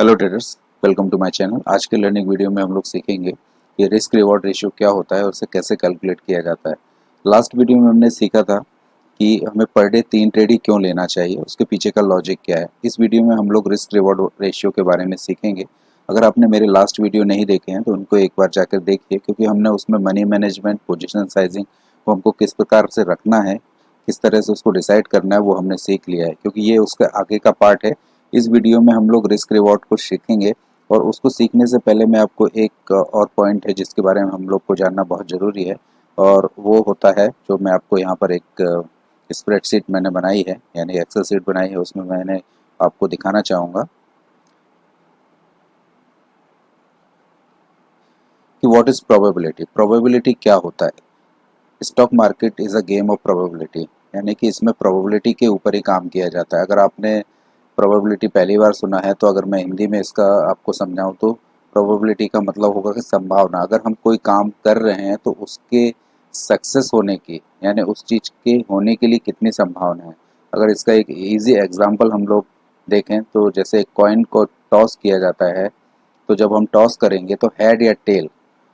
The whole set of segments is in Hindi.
Hello traders, welcome to my channel. आज के लर्निंग वीडियो में हम लोग सीखेंगे कि रिस्क रिवॉर्ड रेशियो क्या होता है और उसे कैसे कैलकुलेट किया जाता है। लास्ट वीडियो में हमने सीखा था कि हमें पर डे 3 ट्रेड ही क्यों लेना चाहिए, उसके पीछे का लॉजिक क्या है। इस वीडियो में हम लोग रिस्क रिवॉर्ड रेशियो के बारे में सीखेंगे। अगर आपने मेरे लास्ट वीडियो नहीं देखे हैं तो उनको एक बार जाकर देखिए, क्योंकि हमने उसमें मनी मैनेजमेंट, पोजिशन साइजिंग को हमको किस प्रकार से रखना है, किस तरह से उसको डिसाइड करना है, वो हमने सीख लिया है, क्योंकि ये उसका आगे का पार्ट है। इस वीडियो में हम लोग रिस्क रिवॉर्ड को सीखेंगे, और उसको सीखने से पहले मैं आपको एक और पॉइंट है जिसके बारे में हम लोग को जानना बहुत ज़रूरी है, और वो होता है जो मैं आपको यहाँ पर एक स्प्रेडशीट मैंने बनाई है, यानी एक्सेल शीट बनाई है, उसमें मैंने आपको दिखाना चाहूँगा कि व्हाट इज़ प्रोबेबिलिटी। प्रोबेबिलिटी क्या होता है। Stock market is a game of probability, यानी कि इसमें प्रोबेबिलिटी के ऊपर ही काम किया जाता है। अगर आपने प्रोबेबिलिटी पहली बार सुना है तो अगर मैं हिंदी में इसका आपको समझाऊं तो प्रोबेबिलिटी का मतलब होगा कि संभावना। अगर हम कोई काम कर रहे हैं तो उसके सक्सेस होने की, यानी उस चीज़ के होने के लिए कितनी संभावना है। अगर इसका एक इजी एग्जांपल हम लोग देखें तो जैसे एक कॉइन को टॉस किया जाता है, तो जब हम टॉस करेंगे तो हेड या टेल,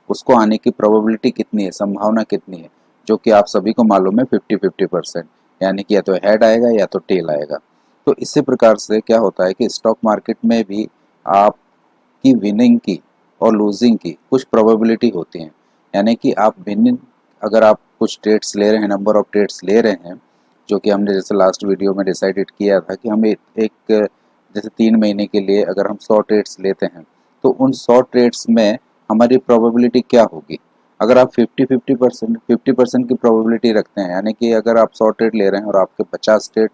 उसको आने की प्रोबेबिलिटी कितनी है, संभावना कितनी है, जो कि आप सभी को मालूम है 50-50%, यानी कि या तो हेड आएगा या तो टेल आएगा। तो इसी प्रकार से क्या होता है कि स्टॉक मार्केट में भी आपकी विनिंग की और लूजिंग की कुछ प्रोबेबिलिटी होती हैं। यानी कि आप विनिंग, अगर आप कुछ ट्रेड्स ले रहे हैं, नंबर ऑफ ट्रेड्स ले रहे हैं, जो कि हमने जैसे लास्ट वीडियो में डिसाइडेड किया था कि हम एक जैसे 3 महीने के लिए अगर हम 100 ट्रेड्स लेते हैं तो उन 100 ट्रेड्स में हमारी प्रोबेबिलिटी क्या होगी। अगर आप 50% की प्रोबेबिलिटी रखते हैं, यानी कि अगर आप 100 ट्रेड ले रहे हैं और आपके 50 ट्रेड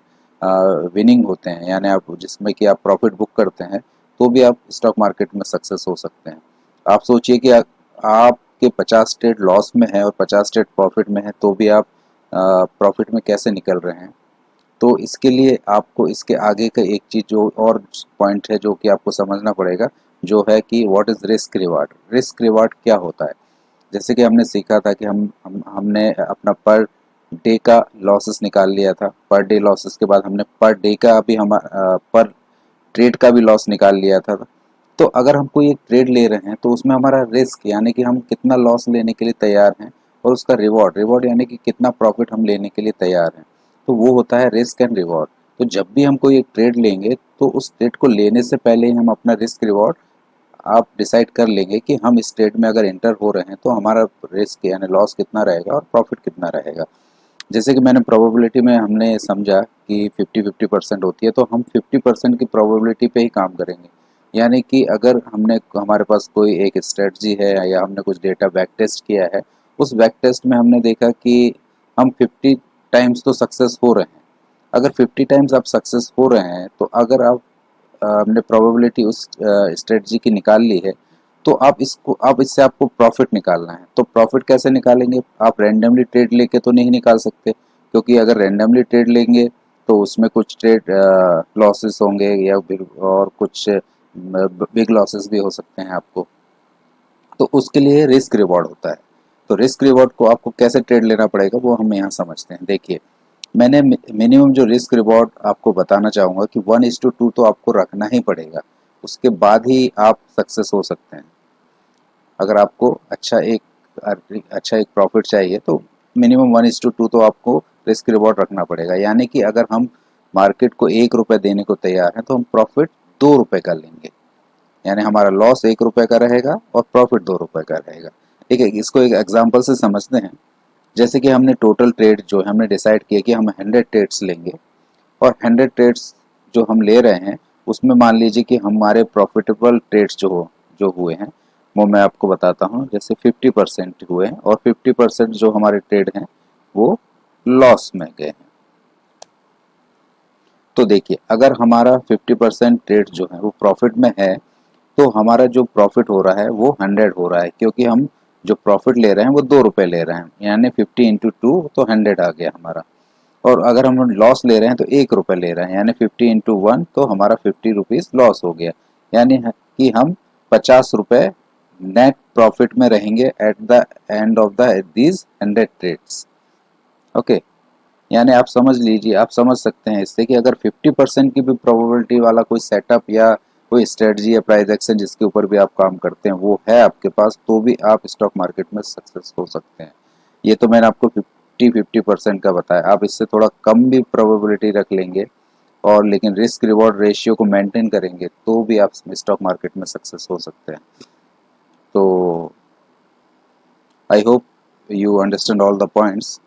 विनिंग होते हैं, यानी आप जिसमें कि आप प्रॉफिट बुक करते हैं, तो भी आप स्टॉक मार्केट में सक्सेस हो सकते हैं। आप सोचिए कि आपके 50 ट्रेड लॉस में है और 50 ट्रेड प्रॉफिट में है, तो भी आप प्रॉफिट में कैसे निकल रहे हैं। तो इसके लिए आपको इसके आगे का एक चीज़ जो और पॉइंट है जो कि आपको समझना पड़ेगा, जो है कि what is risk reward. Risk reward क्या होता है। जैसे कि हमने सीखा था कि हमने अपना पर डे का लॉसेस निकाल लिया था। पर डे लॉसेस के बाद हमने पर डे का भी पर ट्रेड का भी लॉस निकाल लिया था। तो अगर हम कोई एक ट्रेड ले रहे हैं तो उसमें हमारा रिस्क, यानी कि हम कितना लॉस लेने के लिए तैयार हैं, और उसका रिवॉर्ड रिवॉर्ड यानी कि कितना प्रॉफिट हम लेने के लिए तैयार हैं, तो वो होता है रिस्क एंड रिवॉर्ड। तो जब भी हम कोई एक ट्रेड लेंगे तो उस ट्रेड को लेने से पहले ही हम अपना रिस्क रिवॉर्ड आप डिसाइड कर लेंगे कि हम इस ट्रेड में अगर एंटर हो रहे हैं तो हमारा रिस्क यानी लॉस कितना रहेगा और प्रॉफिट कितना रहेगा। जैसे कि मैंने प्रोबेबिलिटी में हमने समझा कि 50-50% होती है, तो हम 50% की प्रोबेबिलिटी पे ही काम करेंगे। यानी कि अगर हमारे पास कोई एक स्ट्रेटजी है या हमने कुछ डेटा बैक टेस्ट किया है, उस बैक टेस्ट में हमने देखा कि हम 50 टाइम्स तो सक्सेस हो रहे हैं। अगर 50 टाइम्स आप सक्सेस हो रहे हैं तो अगर हमने प्रोबेबिलिटी उस स्ट्रेटजी की निकाल ली है, तो आप इससे आपको प्रॉफिट निकालना है। तो प्रॉफिट कैसे निकालेंगे। आप रैंडमली ट्रेड लेके तो नहीं निकाल सकते, क्योंकि अगर रैंडमली ट्रेड लेंगे तो उसमें कुछ ट्रेड लॉसेस होंगे या फिर और कुछ बिग लॉसेस भी हो सकते हैं आपको। तो उसके लिए रिस्क रिवॉर्ड होता है। तो रिस्क रिवॉर्ड को आपको कैसे ट्रेड लेना पड़ेगा वो हम यहाँ समझते हैं। देखिए, मैंने मिनिमम जो रिस्क रिवॉर्ड आपको बताना चाहूँगा कि 1:2 तो आपको रखना ही पड़ेगा, उसके बाद ही आप सक्सेस हो सकते हैं। अगर आपको अच्छा एक प्रॉफिट चाहिए तो मिनिमम 1:2 तो आपको रिस्क रिवॉर्ड रखना पड़ेगा। यानी कि अगर हम मार्केट को 1 रुपये देने को तैयार हैं तो हम प्रॉफिट 2 रुपये का लेंगे, यानी हमारा लॉस 1 रुपये का रहेगा और प्रॉफिट 2 रुपये का रहेगा। ठीक है, इसको एक एग्जाम्पल से समझते हैं। जैसे कि हमने टोटल ट्रेड जो है हमने डिसाइड किया कि हम 100 ट्रेड्स लेंगे, और 100 ट्रेड्स जो हम ले रहे हैं उसमें मान लीजिए कि हमारे प्रॉफिटेबल ट्रेड्स जो हुए हैं वो मैं आपको बताता हूँ। जैसे 50% हुए हैं और 50% जो हमारे ट्रेड हैं वो लॉस में गए हैं। तो देखिए, अगर हमारा 50% ट्रेड जो है वो प्रॉफिट में है, तो हमारा जो प्रॉफिट हो रहा है वो 100 हो रहा है, क्योंकि हम जो प्रॉफिट ले रहे हैं वो 2 रुपये ले रहे हैं, यानी 50 × 2 तो 100 आ गया हमारा। और अगर हम लॉस ले रहे हैं तो 1 रुपये ले रहे हैं, यानी 50 × 1 तो हमारा 50 रुपीज़ लॉस हो गया। यानी कि हम 50 रुपये नेट प्रॉफिट में रहेंगे at the end of the these 100 trades. Okay, यानी आप समझ सकते हैं इससे कि अगर 50% की भी प्रोबेबिलिटी वाला कोई सेटअप या कोई स्ट्रेटजी या प्राइस एक्शन जिसके ऊपर भी आप काम करते हैं वो है आपके पास, तो भी आप स्टॉक मार्केट में सक्सेस हो सकते हैं। ये तो मैंने आपको 50-50% का बताया। आप इससे थोड़ा कम भी प्रोबेबिलिटी रख लेंगे और लेकिन रिस्क रिवॉर्ड रेशियो को मेंटेन करेंगे तो भी आप स्टॉक मार्केट में सक्सेस हो सकते हैं। तो I hope you understand all the points.